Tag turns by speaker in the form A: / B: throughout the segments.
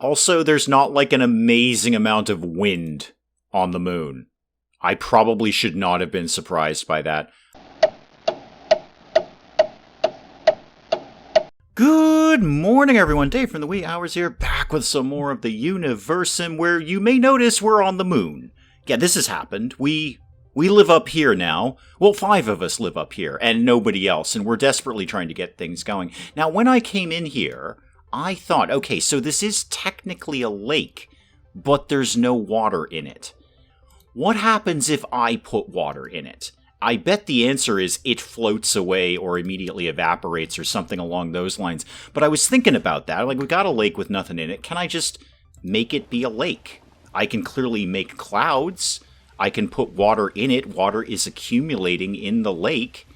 A: Also, there's not like an amazing amount of wind on the moon. I probably should not have been surprised by that. Good morning, everyone. Dave from the wee hours here, back with some more of the Universim, where you may notice we're on the moon. Yeah, this has happened. We live up here now. Well, 5 of us live up here, and nobody else, and we're desperately trying to get things going. Now, when I came in here, I thought, okay, so this is technically a lake, but there's no water in it. What happens if I put water in it? I bet the answer is it floats away or immediately evaporates or something along those lines. But I was thinking about that. Like, we got a lake with nothing in it. Can I just make it be a lake? I can clearly make clouds. I can put water in it. Water is accumulating in the lake.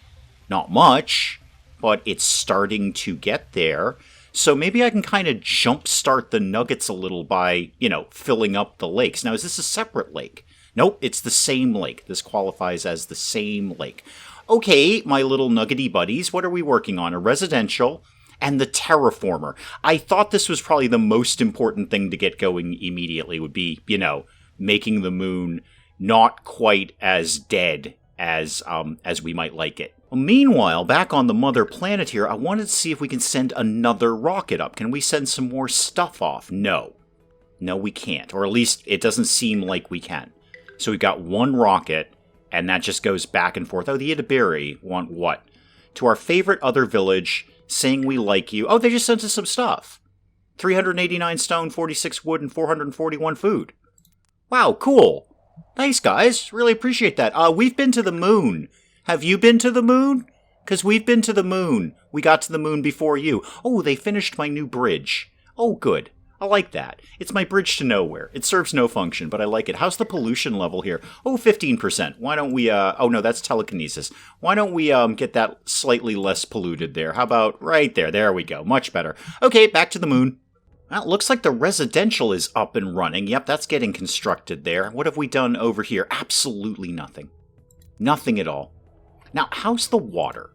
A: Not much, but it's starting to get there. So maybe I can kind of jumpstart the nuggets a little by, filling up the lakes. Now, is this a separate lake? Nope, it's the same lake. This qualifies as the same lake. Okay, my little nuggety buddies, what are we working on? A residential and the terraformer. I thought this was probably the most important thing to get going immediately would be, making the moon not quite as dead as we might like it. Well, meanwhile, back on the mother planet here, I wanted to see if we can send another rocket up. Can we send some more stuff off? No. No, we can't. Or at least it doesn't seem like we can. So we've got one rocket, and that just goes back and forth. Oh, the Idabiri want what? To our favorite other village, saying we like you. Oh, they just sent us some stuff. 389 stone, 46 wood, and 441 food. Wow, cool. Thanks, guys. Really appreciate that. We've been to the moon. Have you been to the moon? Because we've been to the moon. We got to the moon before you. Oh, they finished my new bridge. Oh, good. I like that. It's my bridge to nowhere. It serves no function, but I like it. How's the pollution level here? Oh, 15%. Why don't we, oh no, that's telekinesis. Why don't we, get that slightly less polluted there? How about right there? There we go. Much better. Okay, back to the moon. Well, it looks like the residential is up and running. Yep, that's getting constructed there. What have we done over here? Absolutely nothing. Nothing at all. Now, how's the water?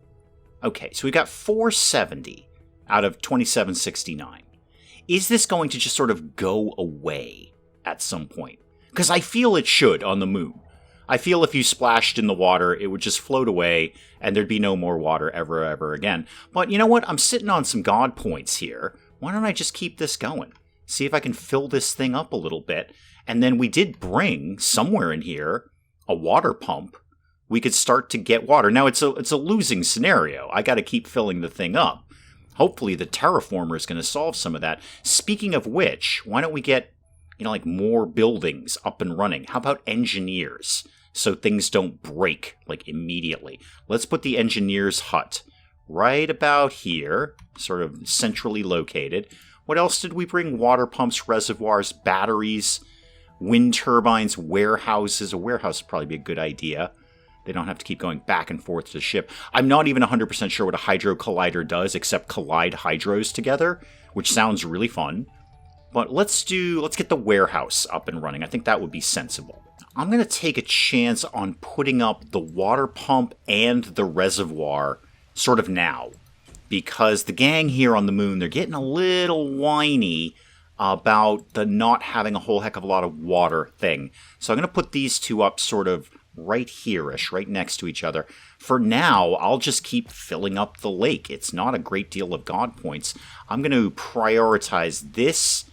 A: Okay, so we got 470 out of 2769. Is this going to just sort of go away at some point? Because I feel it should on the moon. I feel if you splashed in the water, it would just float away, and there'd be no more water ever again. But you know what? I'm sitting on some god points here. Why don't I just keep this going? See if I can fill this thing up a little bit. And then we did bring, somewhere in here, a water pump. We could start to get water. Now, it's a losing scenario. I got to keep filling the thing up. Hopefully the terraformer is going to solve some of that. Speaking of which, why don't we get, more buildings up and running? How about engineers? So things don't break, immediately. Let's put the engineer's hut right about here, sort of centrally located. What else did we bring? Water pumps, reservoirs, batteries, wind turbines, warehouses. A warehouse would probably be a good idea. They don't have to keep going back and forth to the ship. I'm not even 100% sure what a hydro collider does, except collide hydros together, which sounds really fun. But let's get the warehouse up and running. I think that would be sensible. I'm going to take a chance on putting up the water pump and the reservoir sort of now. Because the gang here on the moon, they're getting a little whiny about the not having a whole heck of a lot of water thing. So I'm going to put these two up sort of right here-ish, right next to each other. For now, I'll just keep filling up the lake. It's not a great deal of god points. I'm going to prioritize this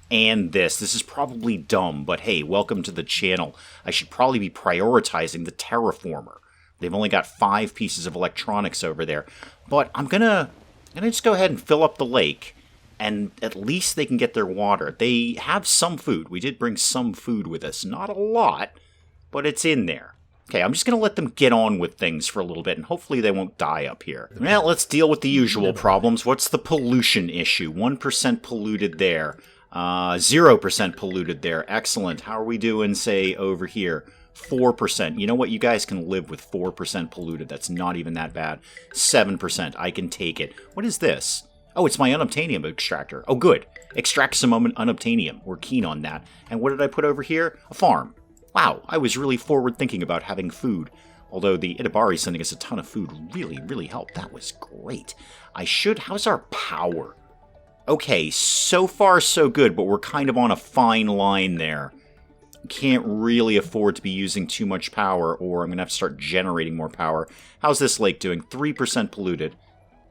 A: and this. This is probably dumb, but hey, welcome to the channel. I should probably be prioritizing the terraformer. They've only got 5 pieces of electronics over there. But I'm gonna just go ahead and fill up the lake, and at least they can get their water. They have some food. We did bring some food with us. Not a lot, but it's in there. Okay, I'm just going to let them get on with things for a little bit, and hopefully they won't die up here. Well, let's deal with the usual problems. What's the pollution issue? 1% polluted there. 0% polluted there. Excellent. How are we doing, say, over here? 4%. You know what? You guys can live with 4% polluted. That's not even that bad. 7%. I can take it. What is this? Oh, it's my unobtainium extractor. Oh, good. Extract some unobtainium. We're keen on that. And what did I put over here? A farm. Wow, I was really forward-thinking about having food. Although the Idabari sending us a ton of food really helped. That was great. How's our power? Okay, so far so good, but we're kind of on a fine line there. Can't really afford to be using too much power, or I'm going to have to start generating more power. How's this lake doing? 3% polluted.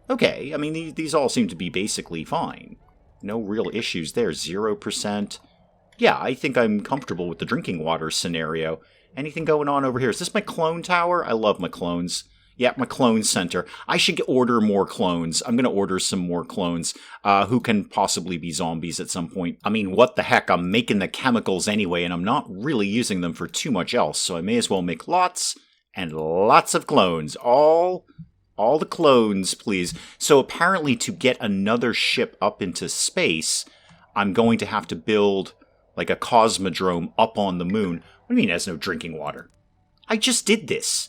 A: Okay, I mean, these all seem to be basically fine. No real issues there. 0%. Yeah, I think I'm comfortable with the drinking water scenario. Anything going on over here? Is this my clone tower? I love my clones. Yeah, my clone center. I should order more clones. I'm going to order some more clones who can possibly be zombies at some point. I mean, what the heck? I'm making the chemicals anyway, and I'm not really using them for too much else, so I may as well make lots and lots of clones. All the clones, please. So apparently to get another ship up into space, I'm going to have to build like a cosmodrome up on the moon. What do you mean it has no drinking water? I just did this.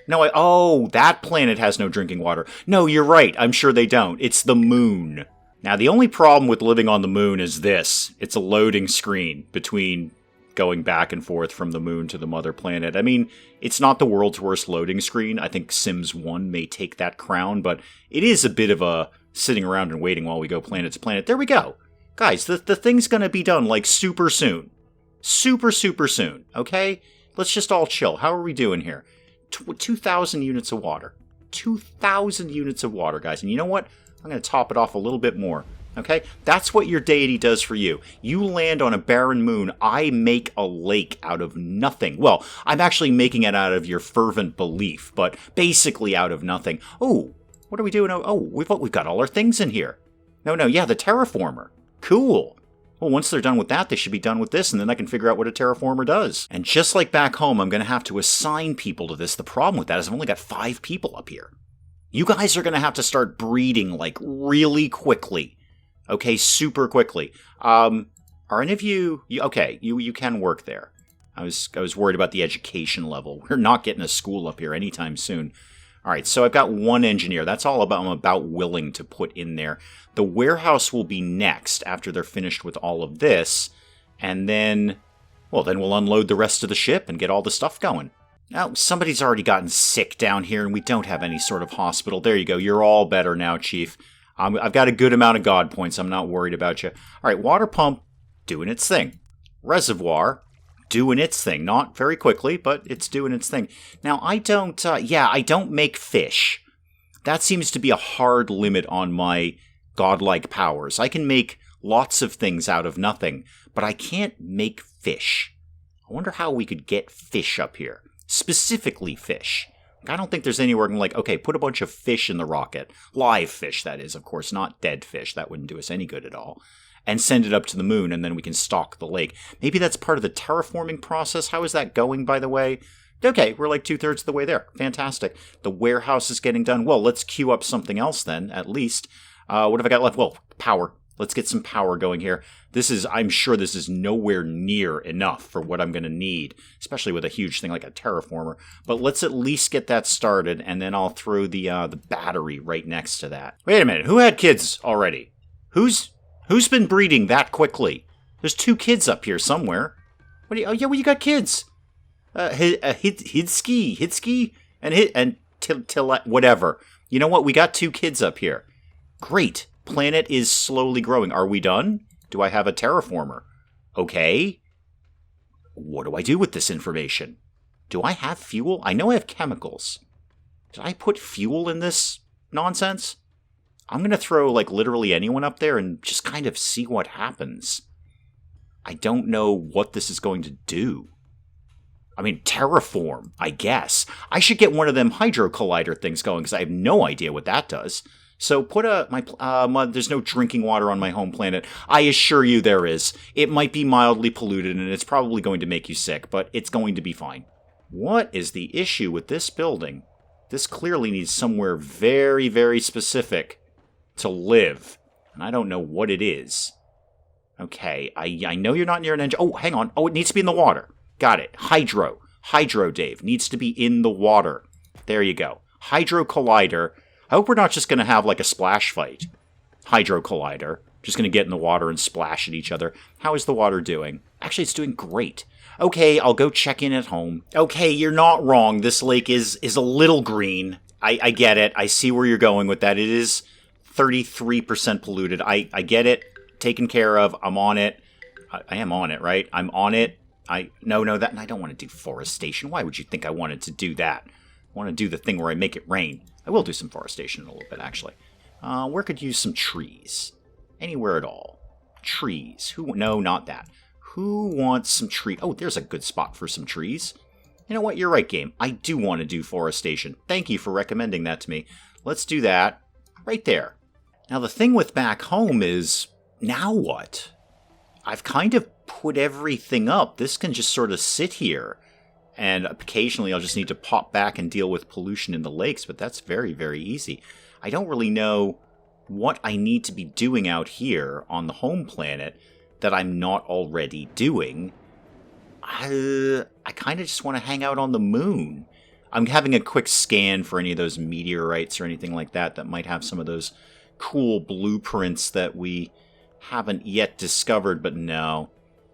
A: No, oh, that planet has no drinking water. No, you're right. I'm sure they don't. It's the moon. Now, the only problem with living on the moon is this. It's a loading screen between going back and forth from the moon to the mother planet. I mean, it's not the world's worst loading screen. I think Sims 1 may take that crown, but it is a bit of a sitting around and waiting while we go planet to planet. There we go. Guys, the thing's gonna be done, like, super soon. Super soon, okay? Let's just all chill. How are we doing here? 2,000 units of water. 2,000 units of water, guys. And you know what? I'm going to top it off a little bit more. Okay? That's what your deity does for you. You land on a barren moon. I make a lake out of nothing. Well, I'm actually making it out of your fervent belief, but basically out of nothing. Oh, what are we doing? Oh, we've got all our things in here. No, yeah, the terraformer. Cool. Well, once they're done with that, they should be done with this, and then I can figure out what a terraformer does. And just like back home, I'm going to have to assign people to this. The problem with that is I've only got 5 people up here. You guys are going to have to start breeding, like, really quickly. Okay, super quickly. Are any of you okay, you can work there. I was worried about the education level. We're not getting a school up here anytime soon. All right, so I've got 1 engineer. That's all I'm about willing to put in there. The warehouse will be next after they're finished with all of this. And then we'll unload the rest of the ship and get all the stuff going. Now, somebody's already gotten sick down here, and we don't have any sort of hospital. There you go. You're all better now, Chief. I've got a good amount of God points. I'm not worried about you. All right, water pump doing its thing. Reservoir doing its thing. Not very quickly, but it's doing its thing. Now, I don't make fish. That seems to be a hard limit on my godlike powers. I can make lots of things out of nothing, but I can't make fish. I wonder how we could get fish up here. Specifically fish. I don't think there's anywhere I'm like, okay, put a bunch of fish in the rocket. Live fish, that is, of course, not dead fish. That wouldn't do us any good at all. And send it up to the moon, and then we can stock the lake. Maybe that's part of the terraforming process. How is that going, by the way? Okay, we're like 2/3 of the way there. Fantastic. The warehouse is getting done. Well, let's queue up something else then, at least. What have I got left? Well, power. Let's get some power going here. I'm sure this is nowhere near enough for what I'm going to need, especially with a huge thing like a terraformer. But let's at least get that started, and then I'll throw the battery right next to that. Wait a minute. Who had kids already? Who's been breeding that quickly? There's 2 kids up here somewhere. You got kids. Hitski, and whatever. You know what? We got 2 kids up here. Great. Planet is slowly growing. Are we done? Do I have a terraformer? Okay. What do I do with this information? Do I have fuel? I know I have chemicals. Did I put fuel in this nonsense? I'm going to throw, like, literally anyone up there and just kind of see what happens. I don't know what this is going to do. I mean, terraform, I guess. I should get one of them hydro collider things going, because I have no idea what that does. So put there's no drinking water on my home planet. I assure you there is. It might be mildly polluted, and it's probably going to make you sick, but it's going to be fine. What is the issue with this building? This clearly needs somewhere very, very specific to live, and I don't know what it is. Okay, I know you're not near an engine. Oh, hang on. Oh, it needs to be in the water. Got it. Hydro, Dave. Needs to be in the water. There you go. Hydro collider. I hope we're not just going to have like a splash fight. Hydro collider. Just going to get in the water and splash at each other. How is the water doing? Actually, it's doing great. Okay, I'll go check in at home. Okay, you're not wrong. This lake is a little green. I get it. I see where you're going with that. It is 33% polluted. I get it. Taken care of. I'm on it. I am on it, right? I'm on it. No, that I don't want to do forestation. Why would you think I wanted to do that? I want to do the thing where I make it rain. I will do some forestation in a little bit, actually. Where could use some trees? Anywhere at all. Trees. No, not that. Who wants some tree? Oh, there's a good spot for some trees. You know what? You're right, game. I do want to do forestation. Thank you for recommending that to me. Let's do that right there. Now, the thing with back home is, now what? I've kind of put everything up. This can just sort of sit here. And occasionally I'll just need to pop back and deal with pollution in the lakes, but that's very, very easy. I don't really know what I need to be doing out here on the home planet that I'm not already doing. I kind of just want to hang out on the moon. I'm having a quick scan for any of those meteorites or anything like that that might have some of those cool blueprints that we haven't yet discovered, but no,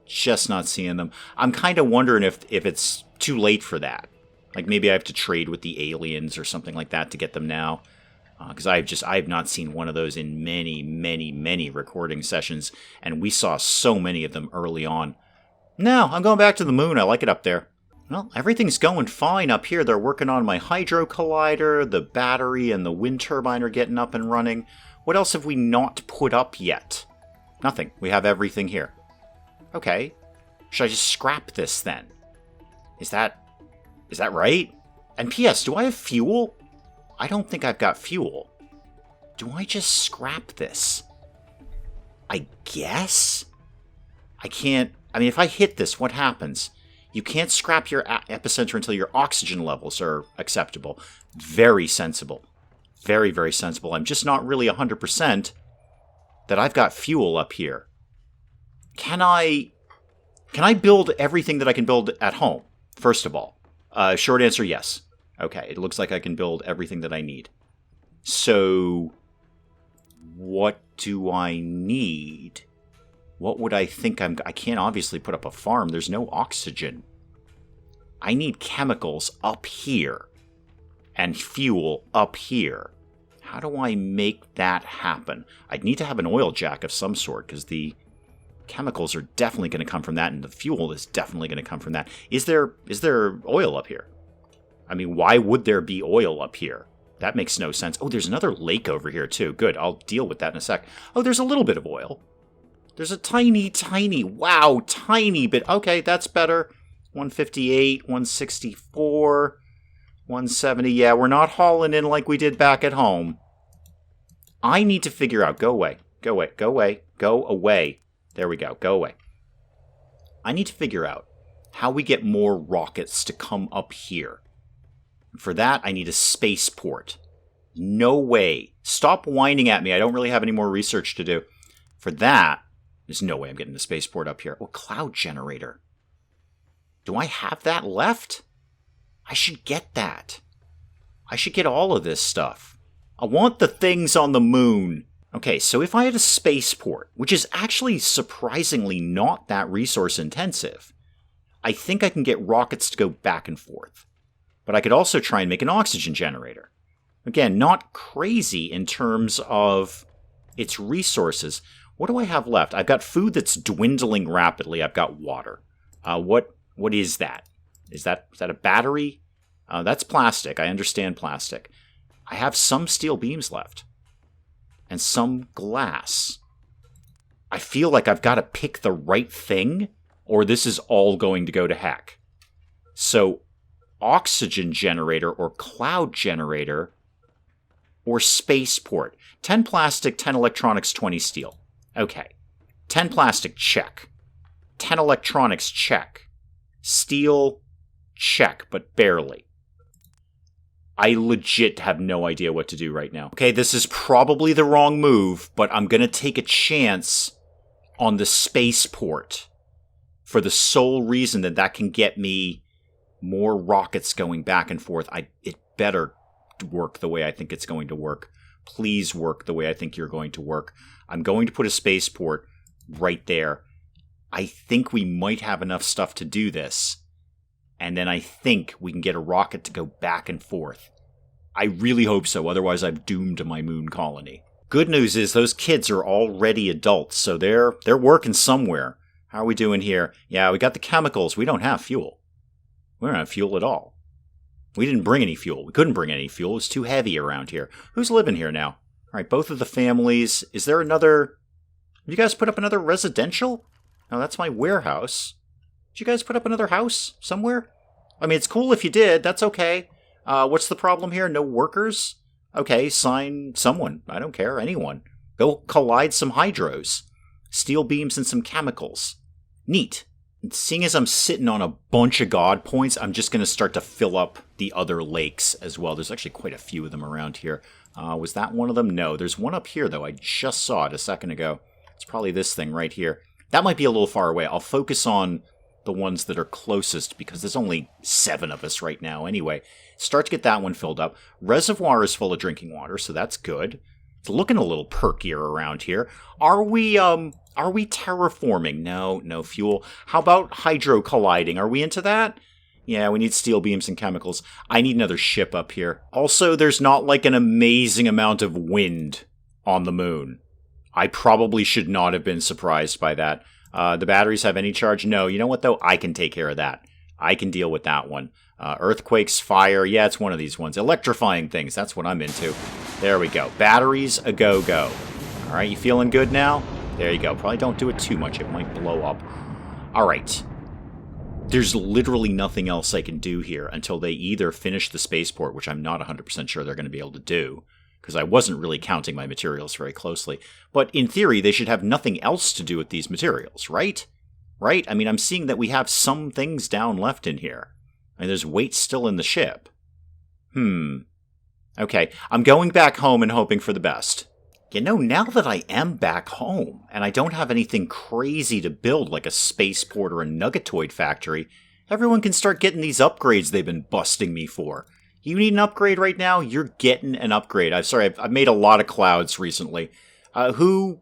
A: just not seeing them. I'm kind of wondering if it's too late for that. Like maybe I have to trade with the aliens or something like that to get them now. Because I have not seen one of those in many, many, many recording sessions, and we saw so many of them early on. No, I'm going back to the moon. I like it up there. Well, everything's going fine up here. They're working on my hydro collider, the battery and the wind turbine are getting up and running. What else have we not put up yet? Nothing. We have everything here. Okay. Should I just scrap this then? Is that right? And P.S., do I have fuel? I don't think I've got fuel. Do I just scrap this? I guess? I can't... I mean, if I hit this, what happens? You can't scrap your epicenter until your oxygen levels are acceptable. Very sensible. Very, very sensible. I'm just not really 100% that I've got fuel up here. Can I build everything that I can build at home, first of all? Short answer, yes. Okay, it looks like I can build everything that I need. So, what do I need? What would I think I can't obviously put up a farm. There's no oxygen. I need chemicals up here. And fuel up here. How do I make that happen? I'd need to have an oil jack of some sort, because the chemicals are definitely going to come from that, and the fuel is definitely going to come from that. Is there oil up here? I mean, why would there be oil up here? That makes no sense. Oh, there's another lake over here, too. Good, I'll deal with that in a sec. Oh, there's a little bit of oil. There's a tiny bit. Okay, that's better. 158, 164, 170. Yeah, we're not hauling in like we did back at home. I need to figure out... Go away. There we go. Go away. I need to figure out how we get more rockets to come up here. For that, I need a spaceport. No way. Stop whining at me. I don't really have any more research to do. For that, there's no way I'm getting a spaceport up here. Oh, cloud generator. Do I have that left? I should get that. I should get all of this stuff. I want the things on the moon. Okay, so if I had a spaceport, which is actually surprisingly not that resource intensive, I think I can get rockets to go back and forth. But I could also try and make an oxygen generator. Again, not crazy in terms of its resources. What do I have left? I've got food that's dwindling rapidly. I've got water. What is that? Is that a battery? That's plastic. I understand plastic. I have some steel beams left. And some glass. I feel like I've got to pick the right thing, or this is all going to go to heck. So, oxygen generator or cloud generator or spaceport. 10 plastic, 10 electronics, 20 steel. Okay. 10 plastic, check. 10 electronics, check. Steel, check, but barely. I legit have no idea what to do right now. Okay, this is probably the wrong move, but I'm going to take a chance on the spaceport for the sole reason that can get me more rockets going back and forth. It better work the way I think it's going to work. Please work the way I think you're going to work. I'm going to put a spaceport right there. I think we might have enough stuff to do this. And then I think we can get a rocket to go back and forth. I really hope so, otherwise I'm doomed to my moon colony. Good news is those kids are already adults, so they're working somewhere. How are we doing here? Yeah, we got the chemicals. We don't have fuel. We don't have fuel at all. We didn't bring any fuel. We couldn't bring any fuel. It was too heavy around here. Who's living here now? All right, both of the families. Is there another... Did you guys put up another residential? No, that's my warehouse. Did you guys put up another house somewhere? I mean, it's cool if you did. That's okay. What's the problem here? No workers? Okay, sign someone. I don't care. Anyone. Go collide some hydros. Steel beams and some chemicals. Neat. And seeing as I'm sitting on a bunch of god points, I'm just going to start to fill up the other lakes as well. There's actually quite a few of them around here. Was that one of them? No, there's one up here, though. I just saw it a second ago. It's probably this thing right here. That might be a little far away. I'll focus on the ones that are closest because there's only 7 of us right now anyway. Start to get that one filled up. Reservoir is full of drinking water, so that's good. It's looking a little perkier around here. Are we terraforming? No fuel. How about hydro colliding? Are we into that? Yeah, we need steel beams and chemicals. I need another ship up here. Also, there's not like an amazing amount of wind on the moon. I probably should not have been surprised by that. The batteries have any charge? No. You know what, though? I can take care of that. I can deal with that one. Earthquakes, fire. Yeah, it's one of these ones. Electrifying things. That's what I'm into. There we go. Batteries, a go-go. All right, you feeling good now? There you go. Probably don't do it too much. It might blow up. All right. There's literally nothing else I can do here until they either finish the spaceport, which I'm not 100% sure they're going to be able to do, because I wasn't really counting my materials very closely. But in theory, they should have nothing else to do with these materials, right? Right? I mean, I'm seeing that we have some things down left in here. And there's weight still in the ship. Okay, I'm going back home and hoping for the best. You know, now that I am back home, and I don't have anything crazy to build like a spaceport or a nuggetoid factory, everyone can start getting these upgrades they've been busting me for. You need an upgrade right now? You're getting an upgrade. I've made a lot of clouds recently. Who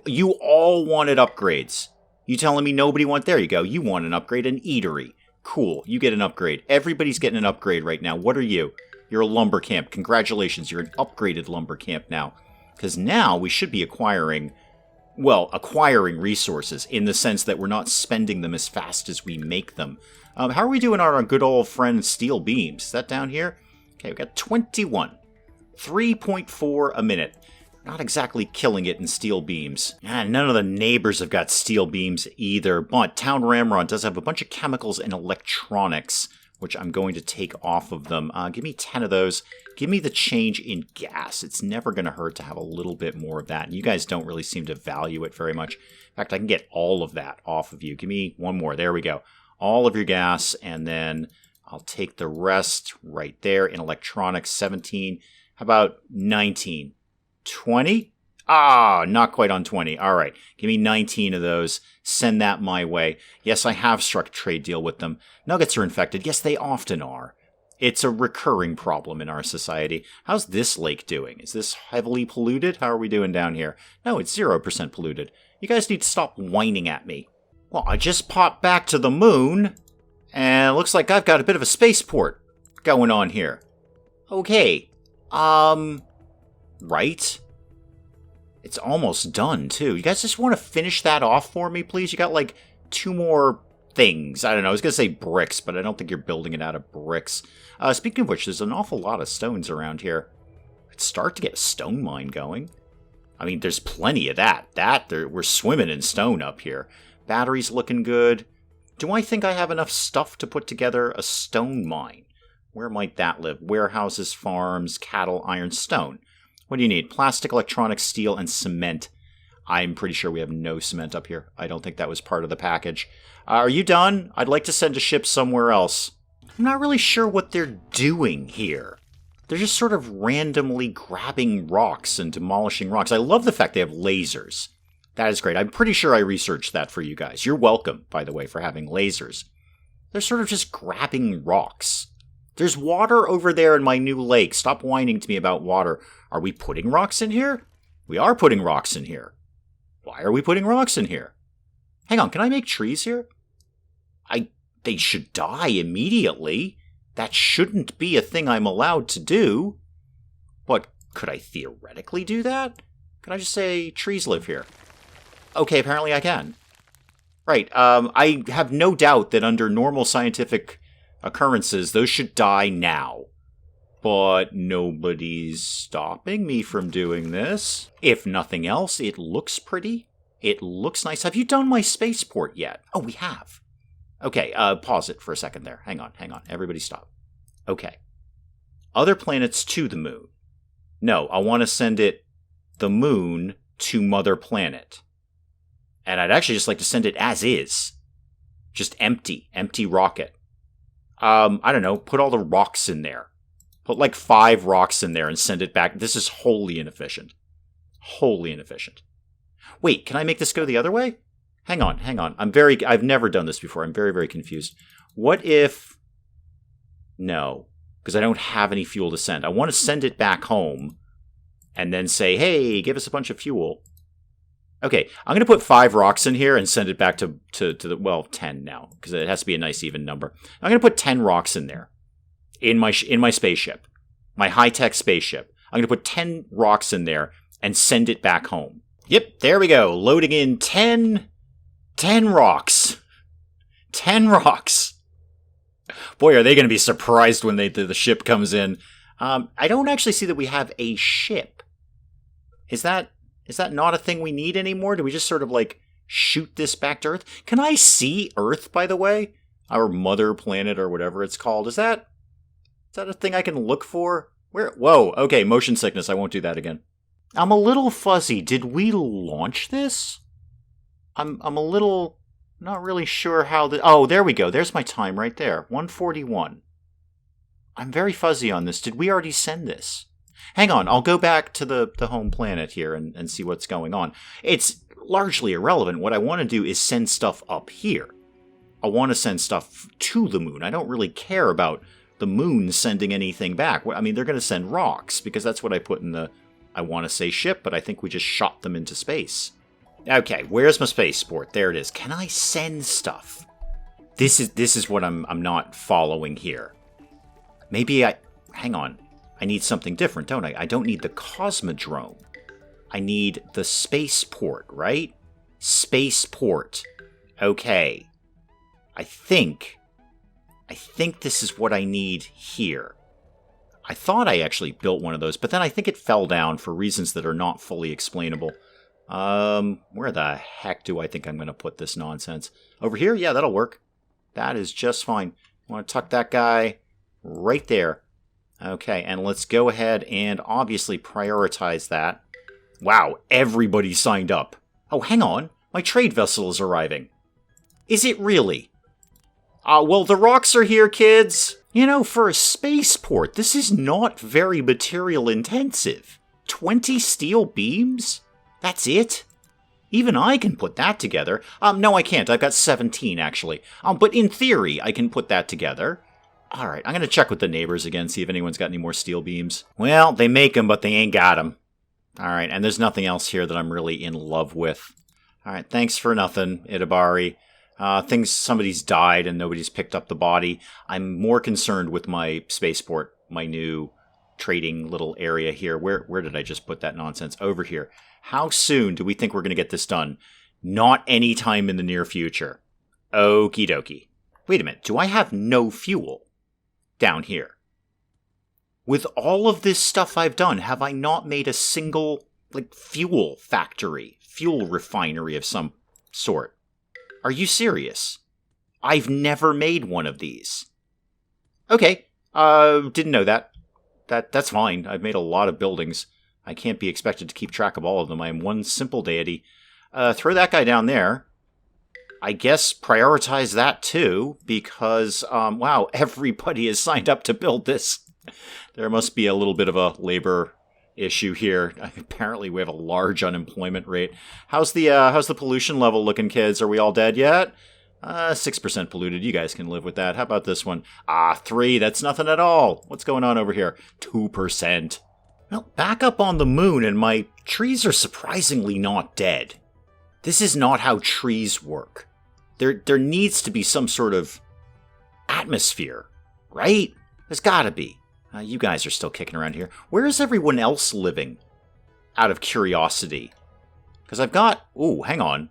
A: you all wanted upgrades. You telling me nobody want? There you go. You want an upgrade, an eatery. Cool. You get an upgrade. Everybody's getting an upgrade right now. What are you? You're a lumber camp. Congratulations. You're an upgraded lumber camp now. Because now we should be acquiring resources in the sense that we're not spending them as fast as we make them. How are we doing on our good old friend steel beams? Is that down here? Okay, we got 21. 3.4 a minute. Not exactly killing it in steel beams. And none of the neighbors have got steel beams either. But Town Ramrod does have a bunch of chemicals and electronics, which I'm going to take off of them. Give me 10 of those. Give me the change in gas. It's never going to hurt to have a little bit more of that. And you guys don't really seem to value it very much. In fact, I can get all of that off of you. Give me one more. There we go. All of your gas, and then I'll take the rest right there in electronics. 17. How about 19? 20? Not quite on 20. All right. Give me 19 of those. Send that my way. Yes, I have struck a trade deal with them. Nuggets are infected. Yes, they often are. It's a recurring problem in our society. How's this lake doing? Is this heavily polluted? How are we doing down here? No, it's 0% polluted. You guys need to stop whining at me. Well, I just popped back to the moon, and it looks like I've got a bit of a spaceport going on here. Okay. Right? It's almost done, too. You guys just want to finish that off for me, please? You got, like, 2 more things. I don't know. I was going to say bricks, but I don't think you're building it out of bricks. Speaking of which, there's an awful lot of stones around here. Let's start to get a stone mine going. I mean, there's plenty of that. We're swimming in stone up here. Batteries looking good. Do I think I have enough stuff to put together a stone mine? Where might that live? Warehouses, farms, cattle, iron, stone. What do you need? Plastic, electronics, steel, and cement. I'm pretty sure we have no cement up here. I don't think that was part of the package. Are you done? I'd like to send a ship somewhere else. I'm not really sure what they're doing here. They're just sort of randomly grabbing rocks and demolishing rocks. I love the fact they have lasers. That is great. I'm pretty sure I researched that for you guys. You're welcome, by the way, for having lasers. They're sort of just grabbing rocks. There's water over there in my new lake. Stop whining to me about water. Are we putting rocks in here? We are putting rocks in here. Why are we putting rocks in here? Hang on, can I make trees here? They should die immediately. That shouldn't be a thing I'm allowed to do. But Could I theoretically do that? Could I just say trees live here? Okay, apparently I can. Right, I have no doubt that under normal scientific occurrences, those should die now. But nobody's stopping me from doing this. If nothing else, it looks pretty. It looks nice. Have you done my spaceport yet? Oh, we have. Okay, pause it for a second there. Hang on. Everybody stop. Okay. Other planets to the moon. No, I want to send it the moon to Mother Planet. And I'd actually just like to send it as is. Just empty rocket. I don't know, put all the rocks in there. Put like 5 rocks in there and send it back. This is wholly inefficient. Wholly inefficient. Wait, can I make this go the other way? Hang on. I've never done this before. I'm very, very confused. What if... No, because I don't have any fuel to send. I want to send it back home and then say, hey, give us a bunch of fuel. Okay, I'm going to put 5 rocks in here and send it back to the, well, 10 now, because it has to be a nice even number. I'm going to put 10 rocks in there, in my spaceship, my high-tech spaceship. I'm going to put 10 rocks in there and send it back home. Yep, there we go, loading in 10 rocks. 10 rocks. Boy, are they going to be surprised when the ship comes in. I don't actually see that we have a ship. Is that not a thing we need anymore? Do we just sort of like shoot this back to Earth? Can I see Earth, by the way? Our mother planet or whatever it's called. Is that a thing I can look for? Where? Whoa, okay, motion sickness. I won't do that again. I'm a little fuzzy. Did we launch this? I'm a little not really sure how the... Oh, there we go. There's my time right there. 1:41. I'm very fuzzy on this. Did we already send this? Hang on, I'll go back to the home planet here and see what's going on. It's largely irrelevant. What I want to do is send stuff up here. I want to send stuff to the moon. I don't really care about the moon sending anything back. I mean, they're going to send rocks, because that's what I put in the, I want to say ship, but I think we just shot them into space. Okay, where's my spaceport? There it is. Can I send stuff? This is what I'm not following here. Maybe hang on. I need something different, don't I? I don't need the Cosmodrome. I need the spaceport, right? Spaceport. Okay. I think this is what I need here. I thought I actually built one of those, but then I think it fell down for reasons that are not fully explainable. Where the heck do I think I'm going to put this nonsense? Over here? Yeah, that'll work. That is just fine. I want to tuck that guy right there. Okay, and let's go ahead and obviously prioritize that. Wow, everybody signed up. Oh, hang on. My trade vessel is arriving. Is it really? Well, the rocks are here, kids. You know, for a spaceport, this is not very material intensive. 20 steel beams? That's it? Even I can put that together. No, I can't. I've got 17, actually. But in theory, I can put that together. Alright, I'm going to check with the neighbors again, see if anyone's got any more steel beams. Well, they make them, but they ain't got them. Alright, and there's nothing else here that I'm really in love with. Alright, thanks for nothing, Itabari. Somebody's died and nobody's picked up the body. I'm more concerned with my spaceport, my new trading little area here. Where did I just put that nonsense? Over here. How soon do we think we're going to get this done? Not any time in the near future. Okie dokie. Wait a minute, do I have no fuel down here? With all of this stuff I've done, have I not made a single, fuel factory, fuel refinery of some sort? Are you serious? I've never made one of these. Okay, didn't know that. That's fine. I've made a lot of buildings. I can't be expected to keep track of all of them. I am one simple deity. Throw that guy down there. I guess prioritize that too, because, wow, everybody has signed up to build this. There must be a little bit of a labor issue here. Apparently we have a large unemployment rate. How's the pollution level looking, kids? Are we all dead yet? 6% polluted. You guys can live with that. How about this one? 3. That's nothing at all. What's going on over here? 2%. Well, back up on the moon, and my trees are surprisingly not dead. This is not how trees work. There needs to be some sort of atmosphere, right? There's gotta be. You guys are still kicking around here. Where is everyone else living? Out of curiosity. Because I've got... Ooh, hang on.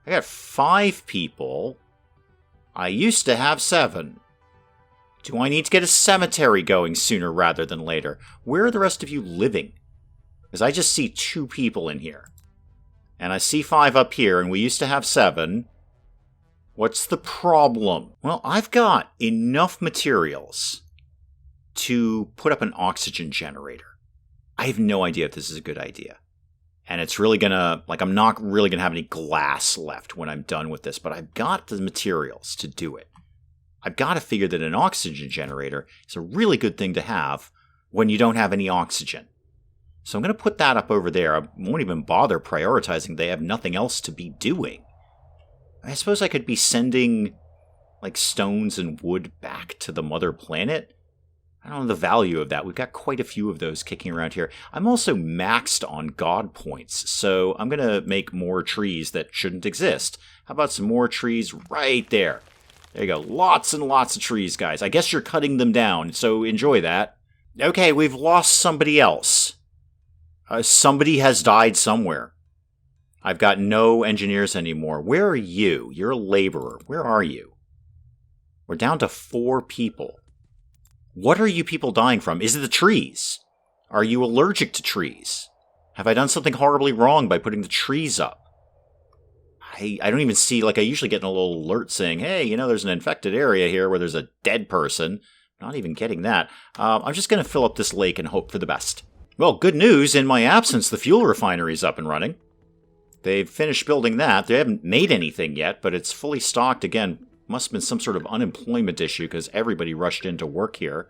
A: I got 5 people. I used to have 7. Do I need to get a cemetery going sooner rather than later? Where are the rest of you living? Because I just see 2 people in here. And I see 5 up here, and we used to have 7. What's the problem? Well, I've got enough materials to put up an oxygen generator. I have no idea if this is a good idea. And it's really gonna, I'm not really gonna have any glass left when I'm done with this, but I've got the materials to do it. I've got to figure that an oxygen generator is a really good thing to have when you don't have any oxygen. So I'm going to put that up over there. I won't even bother prioritizing. They have nothing else to be doing. I suppose I could be sending, stones and wood back to the mother planet. I don't know the value of that. We've got quite a few of those kicking around here. I'm also maxed on God points, so I'm going to make more trees that shouldn't exist. How about some more trees right there? There you go. Lots and lots of trees, guys. I guess you're cutting them down, so enjoy that. Okay, we've lost somebody else. Somebody has died somewhere. I've got no engineers anymore. Where are you? You're a laborer. Where are you? We're down to 4 people. What are you people dying from? Is it the trees? Are you allergic to trees? Have I done something horribly wrong by putting the trees up? I don't even see, I usually get a little alert saying, hey, there's an infected area here where there's a dead person. Not even getting that. I'm just going to fill up this lake and hope for the best. Well, good news. In my absence, the fuel refinery's up and running. They've finished building that. They haven't made anything yet, but it's fully stocked. Again, must have been some sort of unemployment issue because everybody rushed in to work here.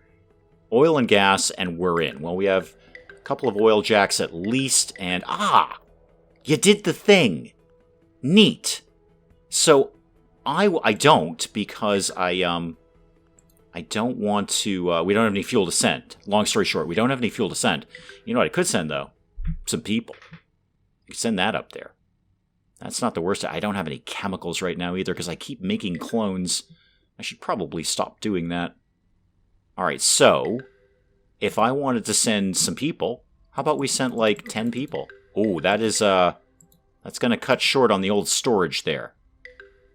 A: Oil and gas, and we're in. Well, we have a couple of oil jacks at least, and you did the thing. Neat. So, I don't, because I don't want to, we don't have any fuel to send. Long story short, we don't have any fuel to send. You know what I could send, though? Some people. I could send that up there. That's not the worst. I don't have any chemicals right now either, because I keep making clones. I should probably stop doing that. Alright, so, if I wanted to send some people, how about we sent 10 people? Oh, that is, that's going to cut short on the old storage there.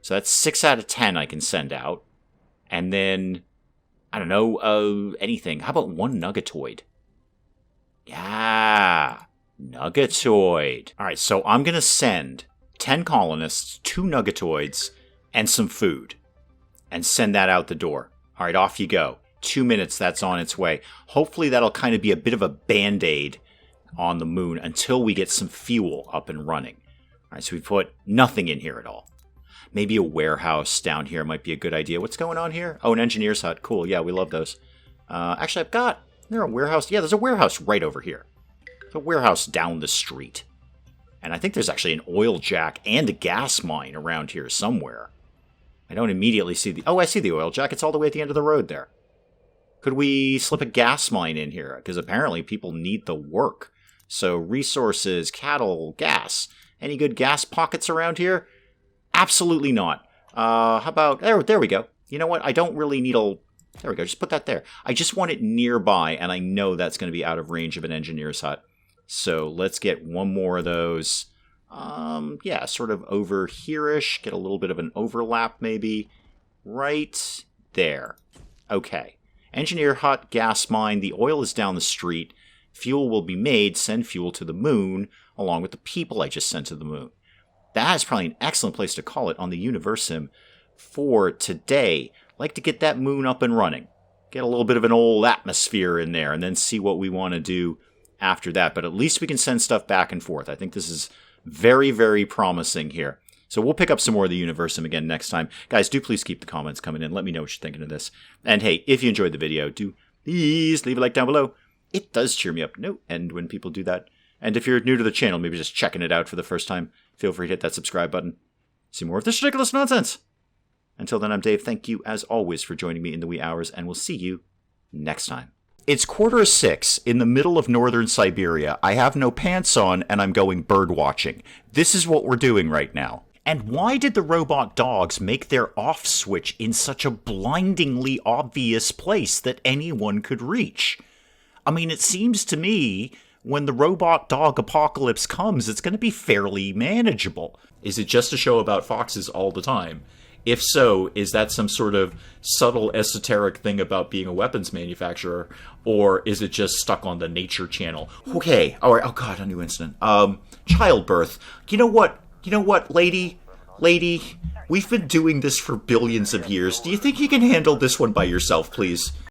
A: So that's 6 out of 10 I can send out. And then, I don't know, anything. How about 1 nuggetoid? Yeah, nuggetoid. Alright, so I'm going to send 10 colonists, 2 nuggetoids, and some food. And send that out the door. Alright, off you go. 2 minutes, that's on its way. Hopefully that'll kind of be a bit of a band-aid on the moon until we get some fuel up and running. Alright, so we put nothing in here at all. Maybe a warehouse down here might be a good idea. What's going on here? Oh, an engineer's hut. Cool, yeah, we love those. Actually, I've got... Is there a warehouse? Yeah, there's a warehouse right over here. There's a warehouse down the street. And I think there's actually an oil jack and a gas mine around here somewhere. I don't immediately see the... Oh, I see the oil jack. It's all the way at the end of the road there. Could we slip a gas mine in here? Because apparently people need the work. So resources, cattle, gas. Any good gas pockets around here? Absolutely not. How about... There we go. You know what? I don't really need a... There we go. Just put that there. I just want it nearby, and I know that's going to be out of range of an engineer's hut. So let's get 1 more of those. Yeah, sort of over here-ish. Get a little bit of an overlap, maybe. Right there. Okay. Engineer hut, gas mine. The oil is down the street. Fuel will be made. Send fuel to the moon, along with the people I just sent to the moon. That is probably an excellent place to call it on the Universim for today. Like to get that moon up and running. Get a little bit of an old atmosphere in there, and then see what we want to do after that. But at least we can send stuff back and forth. I think this is very, very promising here. So we'll pick up some more of the Universim again next time. Guys, do please keep the comments coming in. Let me know what you're thinking of this. And hey, if you enjoyed the video, do please leave a like down below. It does cheer me up. No end when people do that. And if you're new to the channel, maybe just checking it out for the first time, feel free to hit that subscribe button. See more of this ridiculous nonsense. Until then, I'm Dave. Thank you, as always, for joining me in the wee hours, and we'll see you next time. It's 5:45 in the middle of northern Siberia. I have no pants on, and I'm going bird watching. This is what we're doing right now. And why did the robot dogs make their off switch in such a blindingly obvious place that anyone could reach? I mean, it seems to me when the robot dog apocalypse comes, it's going to be fairly manageable. Is it just a show about foxes all the time? If so, is that some sort of subtle esoteric thing about being a weapons manufacturer, or is it just stuck on the Nature Channel? Okay, all right. Oh God, a new incident. Childbirth. You know what, lady? We've been doing this for billions of years. Do you think you can handle this one by yourself, please?